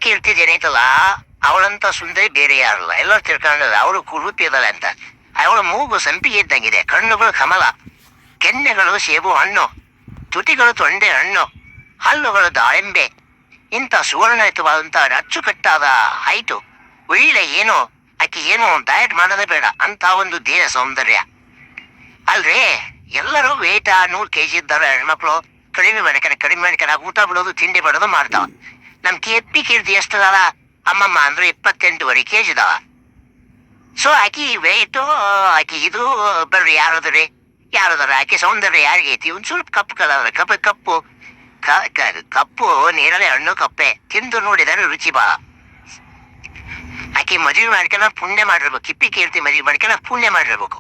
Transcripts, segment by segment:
ಕೀರ್ತಿ ಜನೈತಲ್ಲ, ಅವಳಂತ ಸುಂದರಿ ಬೇರೆ ಯಾರಲ್ಲ. ಎಲ್ಲರೂ ತಿಳ್ಕೊಂಡದ ಅವಳು ಕುರೂಪಿ ಇದ್ದಾಳೆ ಅಂತ. ಅವಳ ಮೂಗು ಸಂಪಿಗೆ ಇದ್ದಂಗಿದೆ, ಕಣ್ಣುಗಳು ಕಮಲ, ಕೆನ್ನೆಗಳು ಸೇಬು ಹಣ್ಣು, ತುಟಿಗಳು ತೊಂಡೆ ಹಣ್ಣು, ಹಲ್ಲುಗಳು ದಾಳಿಂಬೆ. ಇಂಥ ಸುವರ್ಣಯುತವಾದಂಥ ಅಚ್ಚುಕಟ್ಟಾದ ಹೈಟು, ಒಳ್ಳೆ ಏನು ಆಕೆ ಏನು ಡಯಟ್ ಮಾಡೋದೇ ಬೇಡ ಅಂತ ಒಂದು ದೇಹ ಸೌಂದರ್ಯ ಅಲ್ರಿ. ಎಲ್ಲರೂ ವೇಟ 100 kg ಇದ್ದಾರೆ ಹೆಣ್ಮಕ್ಳು. ಕಡಿಮೆ ಮಾಡ್ಕೊಂಡು ಊಟ ಬಿಡೋದು ತಿಂಡಿ ಬಿಡೋದು ಮಾಡ್ತಾವ. ನಮ್ ಕೀರ್ತಿ ಎಷ್ಟದಾಳ ಅಮ್ಮಮ್ಮ ಅಂದ್ರೆ 28 kg ಇದಾವ. ಸೊ ಆಕಿ ವೇಟು ಆಕಿ ಇದು ಬರ್ರಿ ಯಾರದಾರ ಆಕೆ ಸೌಂದರ್ಯ ಯಾರಿಗೆ ಐತಿ? ಒಂದ್ ಸ್ವಲ್ಪ ಕಪ್ಪು ಕಲರ್ ಕಪ್ಪು ನೀರಳೆ ಹಣ್ಣು ಕಪ್ಪೆ ತಿಂದು ನೋಡಿದರೆ ರುಚಿ ಬಾ. ಆಕೆ ಮದುವೆ ಮಾಡ್ಕೊಂಡ ಪುಣ್ಯ ಮಾಡಿರ್ಬೇಕು. ಕೀರ್ತಿ ಮದುವೆ ಮಾಡ್ಕೊಂಡ ಪುಣ್ಯ ಮಾಡಿರ್ಬೇಕು.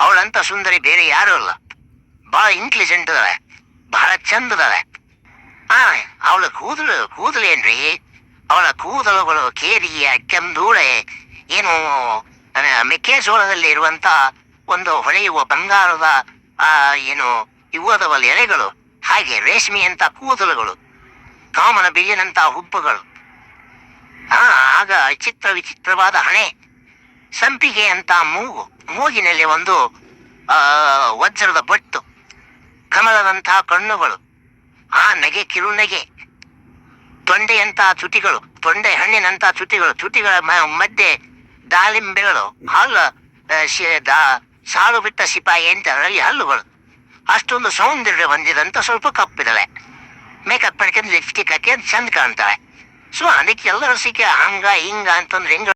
ಅವಳಂತ ಸುಂದರಿ ಬೇರೆ ಯಾರು ಅಲ್ಲ. ಬಹಳ ಇಂಟೆಲಿಜೆಂಟ್ ಅದಾಳೆ, ಬಹಳ ಚಂದದಾಳೆ. ಅವಳ ಕೂದಲೇನ್ರಿ, ಅವಳ ಕೂದಲುಗಳು ಕೇರಿಯ ಕೆಂದೂಳೆ ಏನು ಮೆಕ್ಕೆಜೋಳದಲ್ಲಿ ಇರುವಂತ ಒಂದು ಹೊಳೆಯುವ ಬಂಗಾರದ ಏನು ಇವದವಲ್ಲ ಎಲೆಗಳು, ಹಾಗೆ ರೇಷ್ಮೆಯಂತ ಕೂದಲುಗಳು, ಕಾಮನ ಬಿಲ್ಲಿನಂತ ಹುಬ್ಬುಗಳು, ಆಗ ವಿಚಿತ್ರವಾದ ಹಣೆ, ಸಂಪಿಗೆ ಅಂತ ಮೂಗು, ಮೂಗಿನಲ್ಲಿ ಒಂದು ವಜ್ರದ ಬಟ್ಟು, ಕಮಲದಂತಹ ಕಣ್ಣುಗಳು, ನಗೆ ಕಿರುನಗೆ, ತೊಂಡೆಯಂತಹ ತುಟಿಗಳು, ತೊಂಡೆ ಹಣ್ಣಿನಂತ ತುಟಿಗಳ ಮಧ್ಯೆ ದಾಳಿಂಬೆಗಳು, ಸಾಲು ಬಿಟ್ಟ ಸಿಪಾಯಿ ಅಂತಾರಲ್ಲಿ ಹಲ್ಲುಗಳು. ಅಷ್ಟೊಂದು ಸೌಂದರ್ಯ ಹೊಂದಿದಂತ ಸ್ವಲ್ಪ ಕಪ್ಪಿದಳೆ. ಮೇಕಪ್ ಮಾಡ್ಕೊಂಡು ಲಿಪ್ಸ್ಟಿಕ್ ಹಾಕಿ ಚಂದ ಕಾಣ್ತಾಳೆ. ಸೊ ಅದಕ್ಕೆ ಎಲ್ಲರೂ ಸಿಕ್ಕ ಹಂಗ ಹಿಂಗ ಅಂತಂದ್ರೆ ಹೆಂಗ